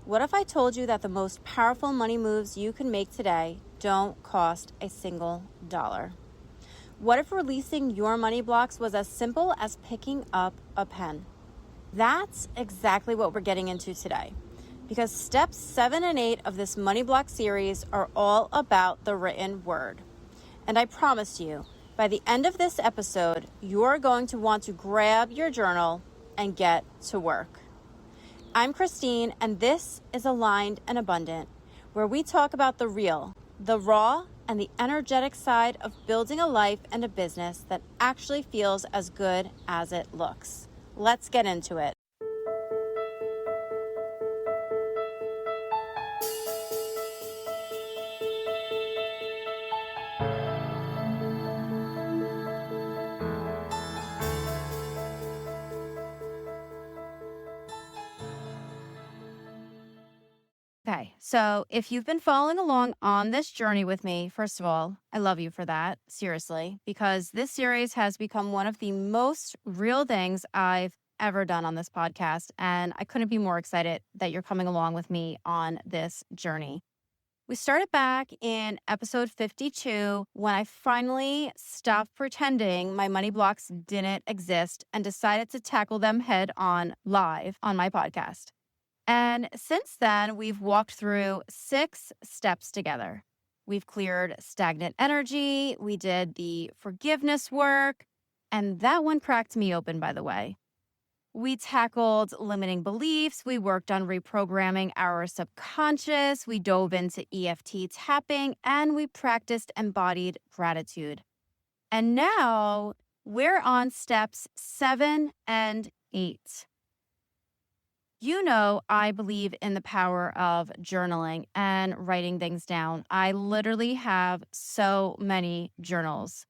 What if I told you that the most powerful money moves you can make today don't cost a single dollar? What if releasing your money blocks was as simple as picking up a pen? That's exactly what we're getting into today, because steps 7 and 8 of this money block series are all about the written word. And I promise you, by the end of this episode, you're going to want to grab your journal and get to work. I'm Christine, and this is Aligned and Abundant, where we talk about the real, the raw, and the energetic side of building a life and a business that actually feels as good as it looks. Let's get into it. Okay, so if you've been following along on this journey with me, first of all, I love you for that, seriously, because this series has become one of the most real things I've ever done on this podcast, and I couldn't be more excited that you're coming along with me on this journey. We started back in episode 52 when I finally stopped pretending my money blocks didn't exist and decided to tackle them head on live on my podcast. And since then, we've walked through 6 steps together. We've cleared stagnant energy. We did the forgiveness work. And that one cracked me open, by the way. We tackled limiting beliefs. We worked on reprogramming our subconscious. We dove into EFT tapping, and we practiced embodied gratitude. And now we're on steps 7 and 8. You know, I believe in the power of journaling and writing things down. I literally have so many journals.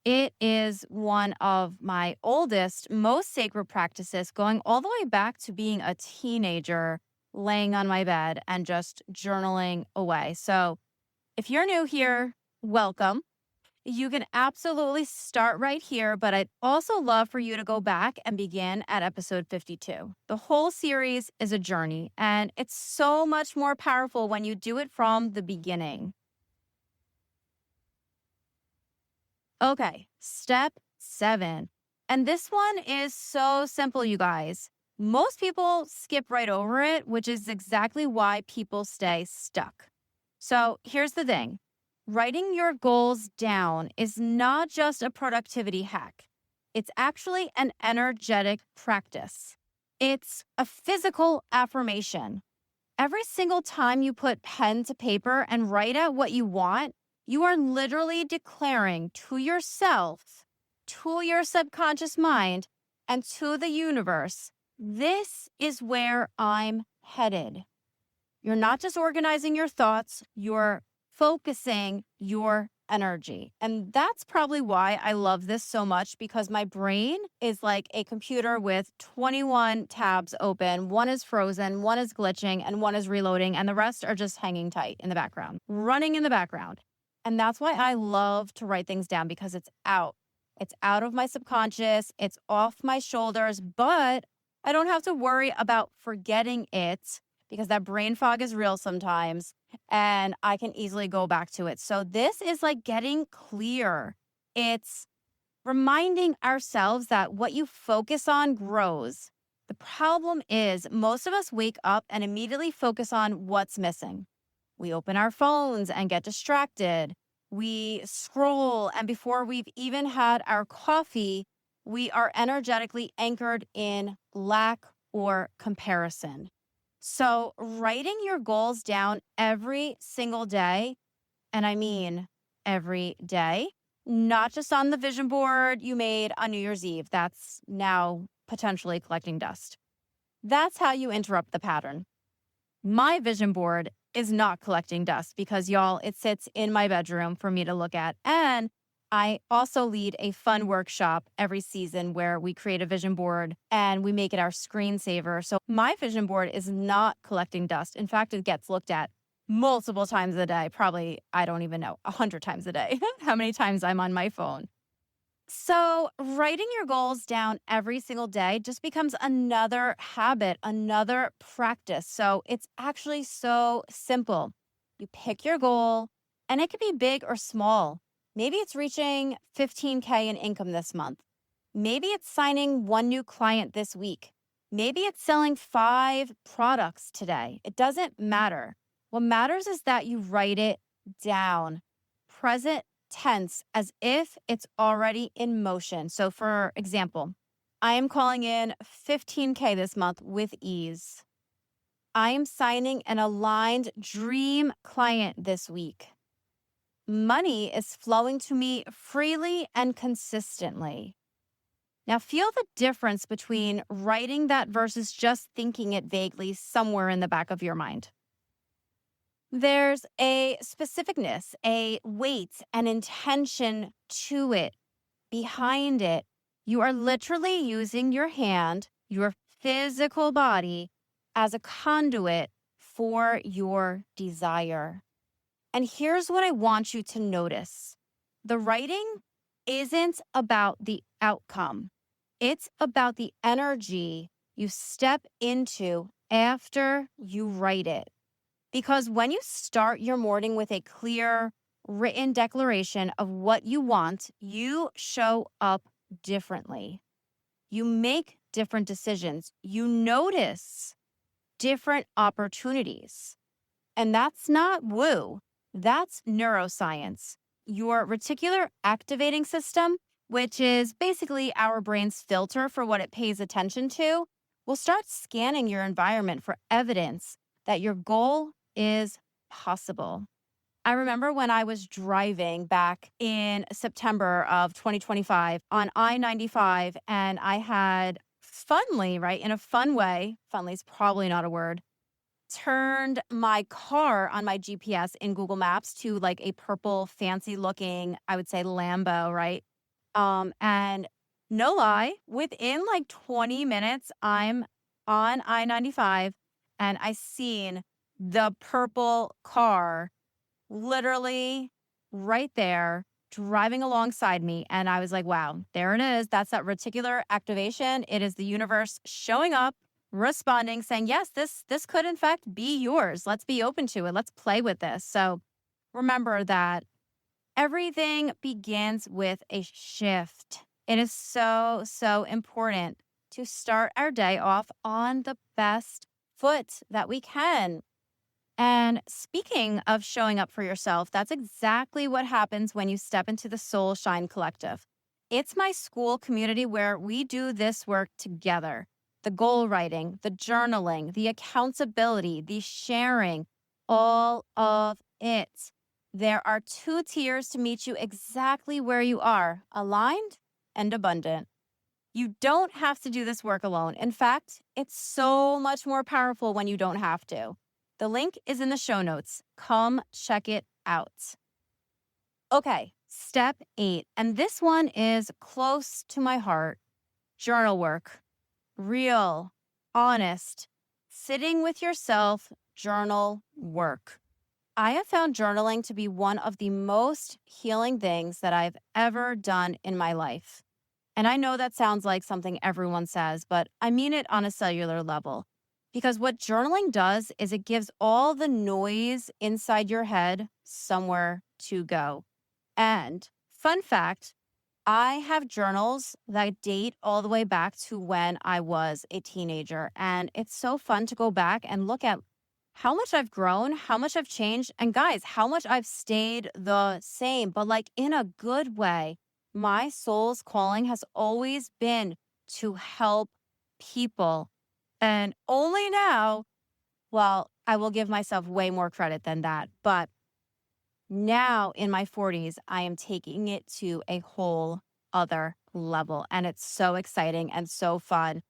It is one of my oldest, most sacred practices, going all the way back to being a teenager, laying on my bed and just journaling away. So if you're new here, welcome. You can absolutely start right here, but I'd also love for you to go back and begin at episode 52. The whole series is a journey, and it's so much more powerful when you do it from the beginning. Okay, step 7. And this one is so simple, you guys. Most people skip right over it, which is exactly why people stay stuck. So here's the thing. Writing your goals down is not just a productivity hack. It's actually an energetic practice. It's a physical affirmation. Every single time you put pen to paper and write out what you want, you are literally declaring to yourself, to your subconscious mind, and to the universe, this is where I'm headed. You're not just organizing your thoughts, you're focusing your energy. And that's probably why I love this so much, because my brain is like a computer with 21 tabs open. One is frozen, one is glitching, and one is reloading, and the rest are just hanging tight in the background, running in the background. And that's why I love to write things down, because it's out. It's out of my subconscious. It's off my shoulders, but I don't have to worry about forgetting it, because that brain fog is real sometimes, and I can easily go back to it. So this is like getting clear. It's reminding ourselves that what you focus on grows. The problem is most of us wake up and immediately focus on what's missing. We open our phones and get distracted. We scroll, and before we've even had our coffee, we are energetically anchored in lack or comparison. So writing your goals down every single day, and I mean every day, not just on the vision board you made on New Year's Eve. That's now potentially collecting dust. That's how you interrupt the pattern. My vision board is not collecting dust because, y'all, it sits in my bedroom for me to look at. And I also lead a fun workshop every season where we create a vision board and we make it our screensaver. So my vision board is not collecting dust. In fact, it gets looked at multiple times a day, probably, I don't even know, 100 times a day, how many times I'm on my phone. So, writing your goals down every single day just becomes another habit, another practice. So, it's actually so simple. You pick your goal, and it can be big or small. Maybe it's reaching 15K in income this month. Maybe it's signing one new client this week. Maybe it's selling 5 products today. It doesn't matter. What matters is that you write it down. Present tense as if it's already in motion. So, for example, I am calling in 15K this month with ease. I am signing an aligned dream client this week. Money is flowing to me freely and consistently. Now, feel the difference between writing that versus just thinking it vaguely somewhere in the back of your mind. There's a specificness, a weight, an intention to it, behind it. You are literally using your hand, your physical body, as a conduit for your desire. And here's what I want you to notice: the writing isn't about the outcome, it's about the energy you step into after you write it. Because when you start your morning with a clear written declaration of what you want, you show up differently. You make different decisions. You notice different opportunities. And that's not woo, that's neuroscience. Your reticular activating system, which is basically our brain's filter for what it pays attention to, will start scanning your environment for evidence that your goal is possible. I remember when I was driving back in September of 2025 on I-95, and I had funly, right, in a fun way, funly is probably not a word, turned my car on my GPS in Google Maps to like a purple, fancy looking, I would say Lambo, right? And no lie, within like 20 minutes, I'm on I-95 and I seen the purple car literally right there driving alongside me. And I was like, wow, there it is. That's that reticular activation. It is the universe showing up, responding, saying, yes, this could in fact be yours. Let's be open to it. Let's play with this. So remember that everything begins with a shift. It is so, so important to start our day off on the best foot that we can. And speaking of showing up for yourself, that's exactly what happens when you step into the Soul Shine Collective. It's my school community where we do this work together: the goal writing, the journaling, the accountability, the sharing, all of it. There are 2 tiers to meet you exactly where you are: aligned and abundant. You don't have to do this work alone. In fact, it's so much more powerful when you don't have to. The link is in the show notes. Come check it out. Okay, step 8. And this one is close to my heart. Journal work. Real, honest, sitting with yourself, journal work. I have found journaling to be one of the most healing things that I've ever done in my life. And I know that sounds like something everyone says, but I mean it on a cellular level. Because what journaling does is it gives all the noise inside your head somewhere to go. And fun fact, I have journals that date all the way back to when I was a teenager. And it's so fun to go back and look at how much I've grown, how much I've changed, and guys, how much I've stayed the same, but like in a good way. My soul's calling has always been to help people. And only now, well, I will give myself way more credit than that. But now in my 40s, I am taking it to a whole other level. And it's so exciting and so fun.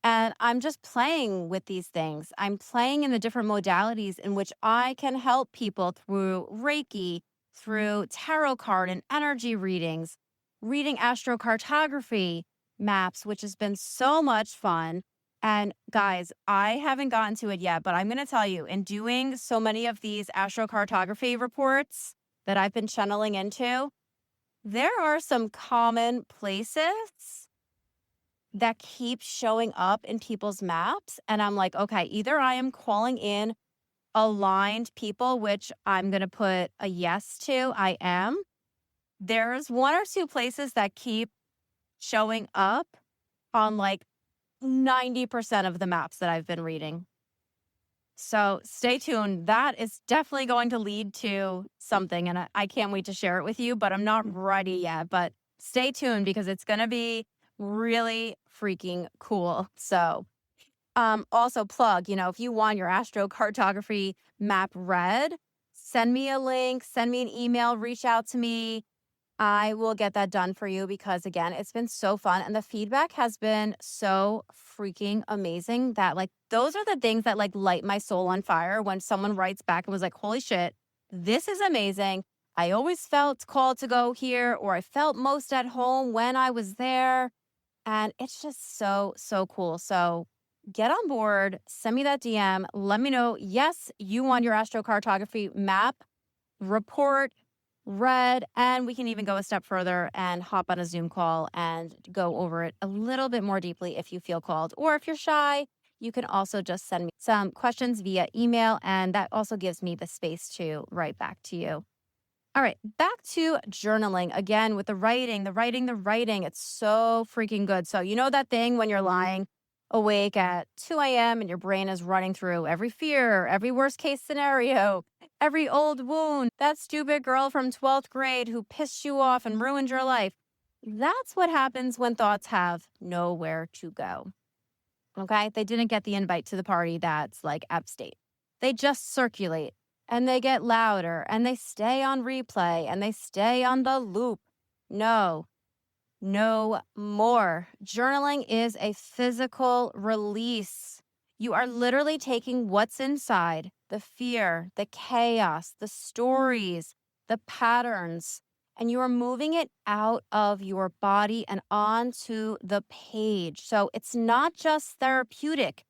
And I'm just playing with these things. I'm playing in the different modalities in which I can help people through Reiki, through tarot card and energy readings, reading astrocartography maps, which has been so much fun. And guys, I haven't gotten to it yet, but I'm going to tell you, in doing so many of these astrocartography reports that I've been channeling into, There are some common places that keep showing up in people's maps. And I'm like, okay, either I am calling in aligned people, which I'm going to put a yes to. I am. There's one or two places that keep showing up on like 90% of the maps that I've been reading. So stay tuned. That is definitely going to lead to something. And I can't wait to share it with you, but I'm not ready yet. But stay tuned because it's going to be really freaking cool. So, also plug, if you want your astrocartography map read, send me a link, send me an email, reach out to me. I will get that done for you because again, it's been so fun and the feedback has been so freaking amazing that like those are the things that like light my soul on fire when someone writes back and was like, "Holy shit, this is amazing. I always felt called to go here or I felt most at home when I was there." And it's just so cool. So get on board, send me that DM, let me know, yes, you want your astrocartography map report read, and we can even go a step further and hop on a Zoom call and go over it a little bit more deeply if you feel called. Or if you're shy, you can also just send me some questions via email, and that also gives me the space to write back to you. All right, back to journaling again with the writing, the writing, the writing. It's so freaking good. So, you know that thing when you're lying awake at 2 a.m. and your brain is running through every fear, every worst case scenario, every old wound, that stupid girl from 12th grade who pissed you off and ruined your life. That's what happens when thoughts have nowhere to go. Okay, they didn't get the invite to the party that's like upstate. They just circulate and they get louder and they stay on replay and they stay on the loop. No, no more. Journaling is a physical release. You are literally taking what's inside, the fear, the chaos, the stories, the patterns, and you are moving it out of your body and onto the page. So it's not just therapeutic,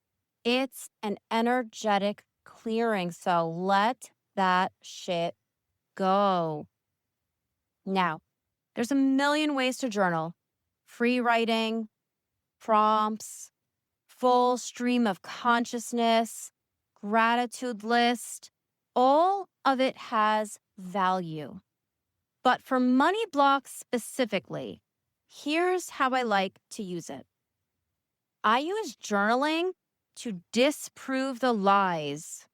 it's an energetic clearing. So let that shit go. Now, there's a million ways to journal: free writing, prompts, full stream of consciousness, gratitude list. All of it has value. But for money blocks specifically, here's how I like to use it. I use journaling to disprove the lies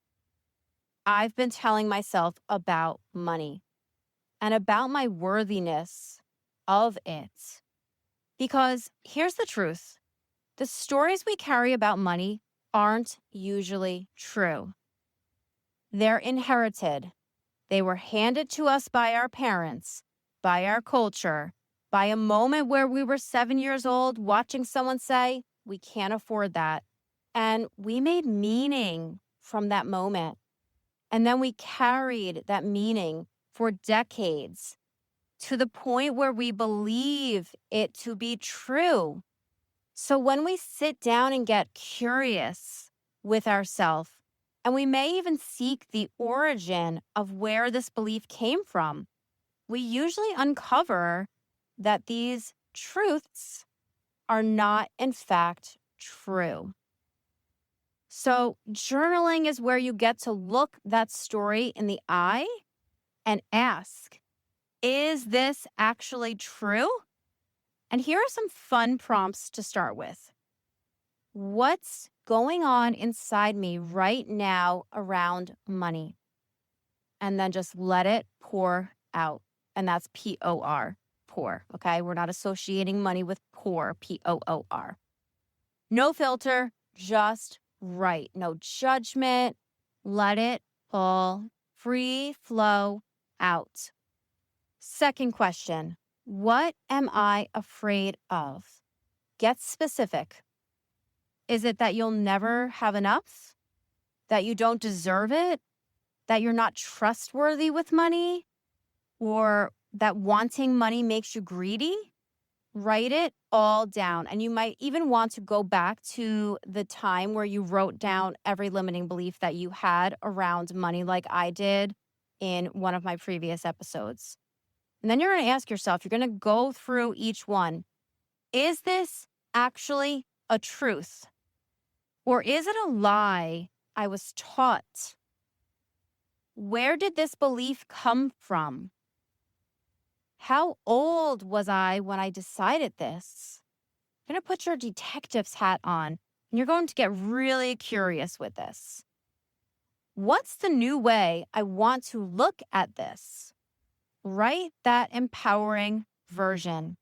I've been telling myself about money and about my worthiness of it. Because here's the truth: the stories we carry about money aren't usually true. They're inherited. They were handed to us by our parents, by our culture, by a moment where we were 7 years old watching someone say, "We can't afford that." And we made meaning from that moment. And then we carried that meaning for decades to the point where we believe it to be true. So when we sit down and get curious with ourselves, and we may even seek the origin of where this belief came from, we usually uncover that these truths are not, in fact, true. So journaling is where you get to look that story in the eye and ask, is this actually true? And here are some fun prompts to start with. What's going on inside me right now around money? And then just let it pour out. And that's P-O-R, pour, okay? We're not associating money with poor, P-O-O-R. No filter, just right. No judgment. Let it all free flow out. Second question, what am I afraid of? Get specific. Is it that you'll never have enough? That you don't deserve it? That you're not trustworthy with money? Or that wanting money makes you greedy? Write it all down. And you might even want to go back to the time where you wrote down every limiting belief that you had around money, like I did in one of my previous episodes. And then you're going to ask yourself, you're going to go through each one. Is this actually a truth? Or is it a lie I was taught? Where did this belief come from? How old was I when I decided this? You're going to put your detective's hat on and you're going to get really curious with this. What's the new way I want to look at this? Write that empowering version.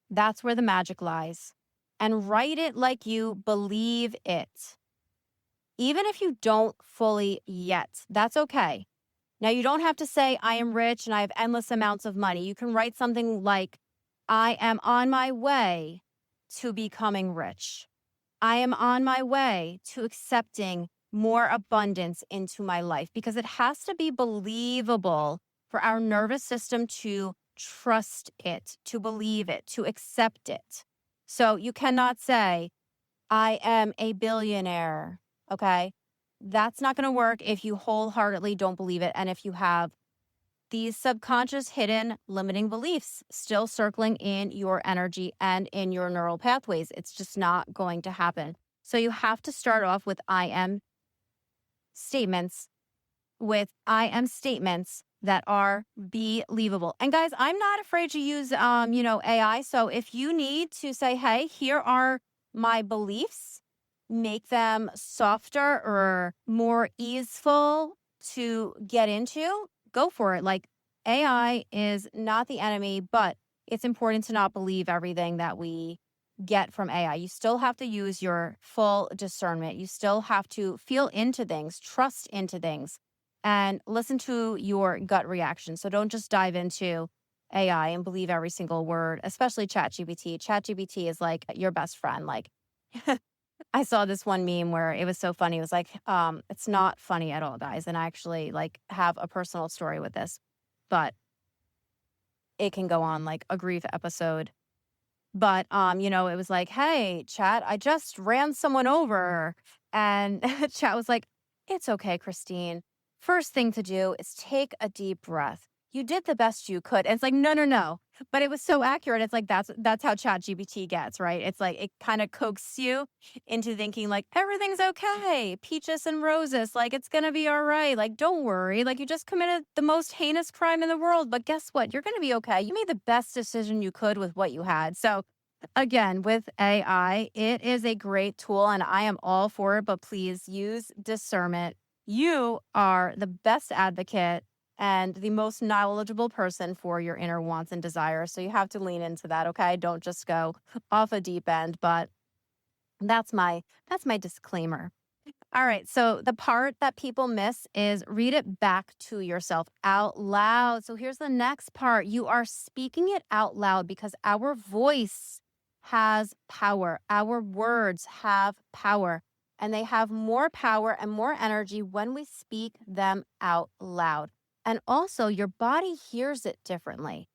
That's where the magic lies. And write it like you believe it. Even if you don't fully yet, that's okay. Now, you don't have to say, I am rich and I have endless amounts of money. You can write something like, I am on my way to becoming rich. I am on my way to accepting more abundance into my life, because it has to be believable for our nervous system to trust it, to believe it, to accept it. So you cannot say, I am a billionaire, okay? That's not going to work if you wholeheartedly don't believe it. And if you have these subconscious hidden limiting beliefs still circling in your energy and in your neural pathways, it's just not going to happen. So you have to start off with I am statements, that are believable. And guys, I'm not afraid to use, AI. So if you need to say, hey, here are my beliefs, make them softer or more easeful to get into, go for it. Like, AI is not the enemy, but it's important to not believe everything that we get from AI. You still have to use your full discernment. You still have to feel into things, trust into things, and listen to your gut reaction. So don't just dive into AI and believe every single word, especially ChatGPT. ChatGPT is like your best friend. Like, I saw this one meme where it was so funny. It was like, it's not funny at all, guys. And I actually like have a personal story with this, but it can go on like a grief episode. But, it was like, hey, chat, I just ran someone over. And chat was like, it's okay, Christine. First thing to do is take a deep breath. You did the best you could. And it's like, no, no, no. But it was so accurate. It's like, that's how chat GPT gets, right? It's like, it kind of coaxes you into thinking like, everything's okay. Peaches and roses. Like, it's going to be all right. Like, don't worry. Like, you just committed the most heinous crime in the world. But guess what? You're going to be okay. You made the best decision you could with what you had. So again, with AI, it is a great tool and I am all for it, but please use discernment. You are the best advocate and the most knowledgeable person for your inner wants and desires. So you have to lean into that, okay? Don't just go off a deep end, but that's my disclaimer. All right. So the part that people miss is read it back to yourself out loud. So here's the next part. You are speaking it out loud because our voice has power. Our words have power, and they have more power and more energy when we speak them out loud. And also, your body hears it differently.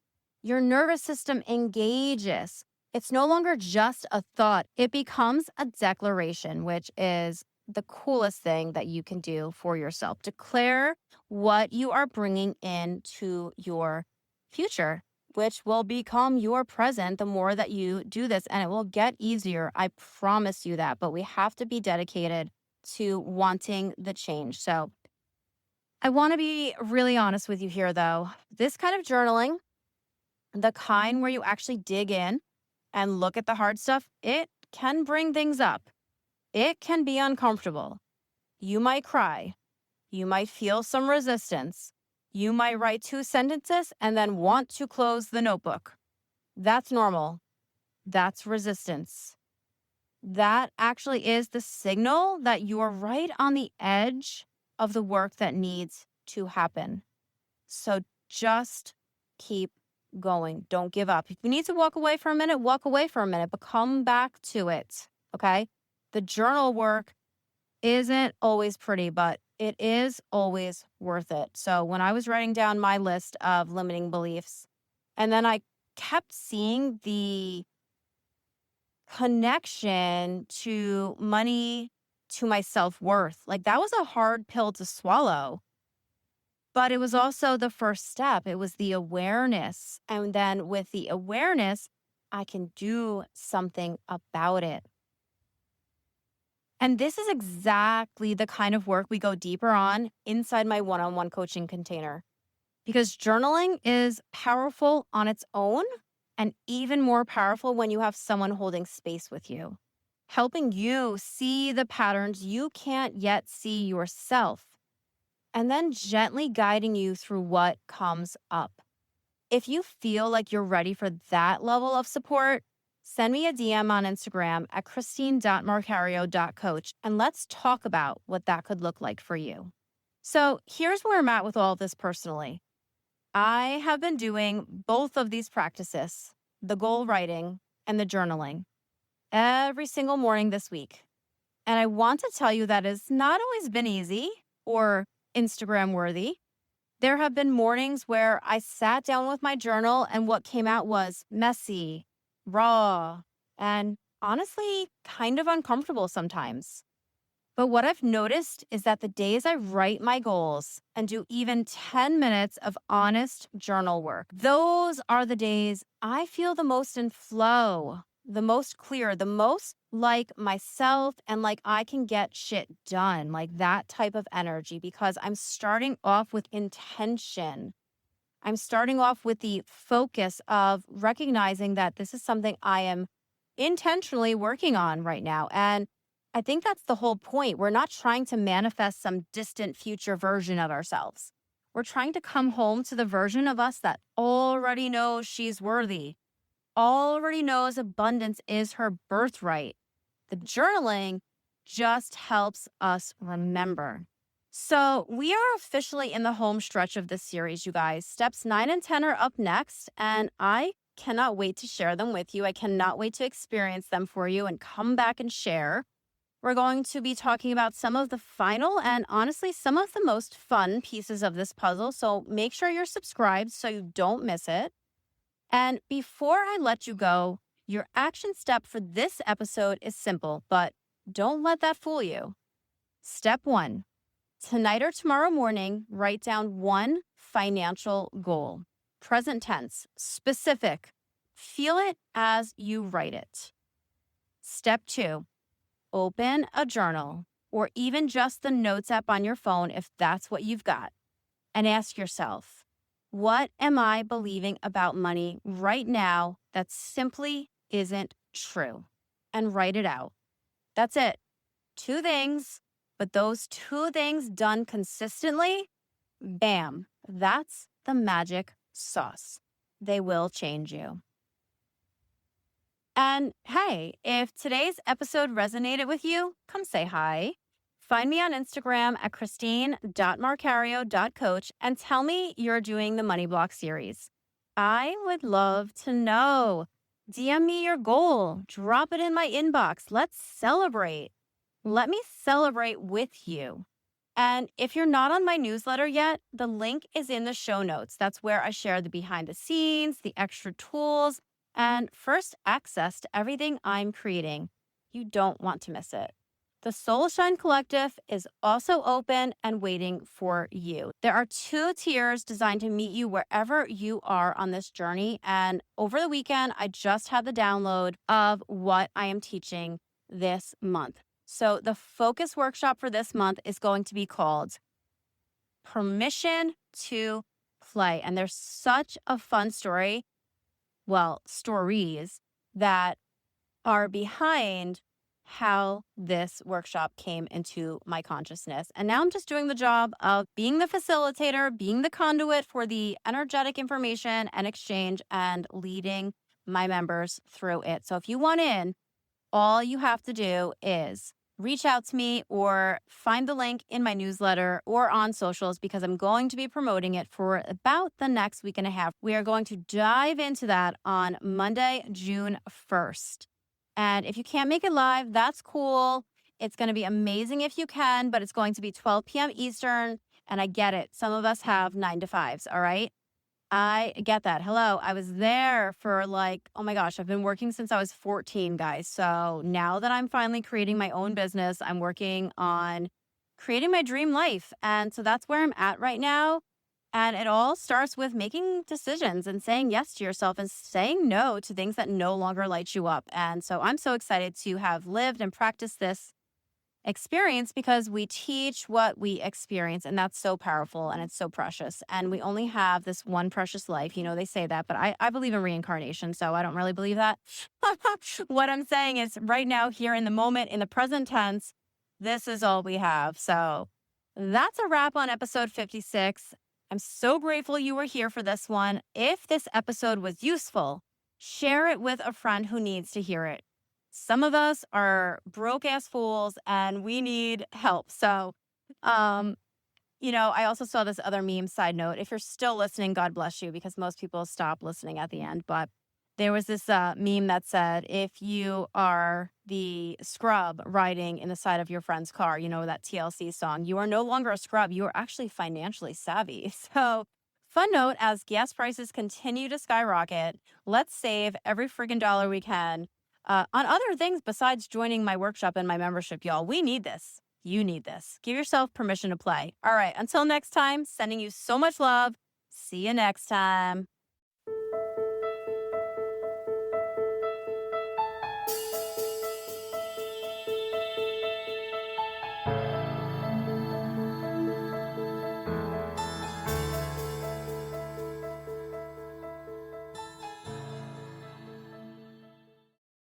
Your nervous system engages. It's no longer just a thought, it becomes a declaration, which is the coolest thing that you can do for yourself. Declare what you are bringing into your future, which will become your present the more that you do this. And it will get easier. I promise you that. But we have to be dedicated to wanting the change. So I want to be really honest with you here, though. This kind of journaling, the kind where you actually dig in and look at the hard stuff, it can bring things up. It can be uncomfortable. You might cry. You might feel some resistance. You might write 2 sentences and then want to close the notebook. That's normal. That's resistance. That actually is the signal that you're right on the edge of the work that needs to happen. So just keep going. Don't give up. If you need to walk away for a minute, walk away for a minute, but come back to it. Okay? The journal work isn't always pretty, but it is always worth it. So when I was writing down my list of limiting beliefs, and then I kept seeing the connection to money, to my self-worth, like that was a hard pill to swallow. But it was also the first step. It was the awareness. And then with the awareness, I can do something about it. And this is exactly the kind of work we go deeper on inside my one-on-one coaching container. Because journaling is powerful on its own and even more powerful when you have someone holding space with you, helping you see the patterns you can't yet see yourself, and then gently guiding you through what comes up. If you feel like you're ready for that level of support, send me a DM on Instagram at christine.marcario.coach and let's talk about what that could look like for you. So here's where I'm at with all of this personally. I have been doing both of these practices, the goal writing and the journaling, every single morning this week. And I want to tell you that it's not always been easy or Instagram worthy. There have been mornings where I sat down with my journal and what came out was messy, raw, and honestly, kind of uncomfortable sometimes. But what I've noticed is that the days I write my goals and do even 10 minutes of honest journal work, those are the days I feel the most in flow, the most clear, the most like myself, and like I can get shit done, like that type of energy, because I'm starting off with intention. I'm starting off with the focus of recognizing that this is something I am intentionally working on right now. And I think that's the whole point. We're not trying to manifest some distant future version of ourselves. We're trying to come home to the version of us that already knows she's worthy, already knows abundance is her birthright. The journaling just helps us remember. So we are officially in the home stretch of this series, you guys. Steps 9 and 10 are up next, and I cannot wait to share them with you. I cannot wait to experience them for you and come back and share. We're going to be talking about some of the final and honestly some of the most fun pieces of this puzzle. So make sure you're subscribed so you don't miss it. And before I let you go, your action step for this episode is simple, but don't let that fool you. Step 1, tonight or tomorrow morning, write down one financial goal. Present tense, specific. Feel it as you write it. Step 2, open a journal or even just the notes app on your phone if that's what you've got, and ask yourself, what am I believing about money right now that simply isn't true? And write it out. That's it. 2 things, but those 2 things done consistently, bam, that's the magic sauce. They will change you. And hey, if today's episode resonated with you, come say hi. Find me on Instagram at christine.marcario.coach and tell me you're doing the Money Block series. I would love to know. DM me your goal. Drop it in my inbox. Let's celebrate. Let me celebrate with you. And if you're not on my newsletter yet, the link is in the show notes. That's where I share the behind the scenes, the extra tools, and first access to everything I'm creating. You don't want to miss it. The Soul Shine Collective is also open and waiting for you. There are 2 tiers designed to meet you wherever you are on this journey. And over the weekend, I just had the download of what I am teaching this month. So the focus workshop for this month is going to be called Permission to Play. And there's such a fun story, stories that are behind how this workshop came into my consciousness. And now I'm just doing the job of being the facilitator, being the conduit for the energetic information and exchange, and leading my members through it. So if you want in, all you have to do is reach out to me or find the link in my newsletter or on socials, because I'm going to be promoting it for about the next week and a half. We are going to dive into that on Monday, June 1st. And if you can't make it live, that's cool. It's going to be amazing if you can, but it's going to be 12 p.m. Eastern. And I get it. Some of us have 9 to 5s. All right. I get that. Hello. I was there for oh my gosh, I've been working since I was 14, guys. So now that I'm finally creating my own business, I'm working on creating my dream life. And so that's where I'm at right now. And it all starts with making decisions and saying yes to yourself and saying no to things that no longer light you up. And so I'm so excited to have lived and practiced this experience because we teach what we experience. And that's so powerful and it's so precious. And we only have this one precious life. You know, they say that, but I believe in reincarnation. So I don't really believe that. What I'm saying is right now, here in the moment, in the present tense, this is all we have. So that's a wrap on episode 56. I'm so grateful you were here for this one. If this episode was useful, share it with a friend who needs to hear it. Some of us are broke ass fools and we need help. So, um, I also saw this other meme side note. If you're still listening, God bless you, because most people stop listening at the end. But there was this meme that said, if you are the scrub riding in the side of your friend's car, that TLC song, you are no longer a scrub. You are actually financially savvy. So, fun note, as gas prices continue to skyrocket, let's save every friggin' dollar we can on other things besides joining my workshop and my membership, y'all. We need this. You need this. Give yourself permission to play. All right. Until next time, sending you so much love. See you next time.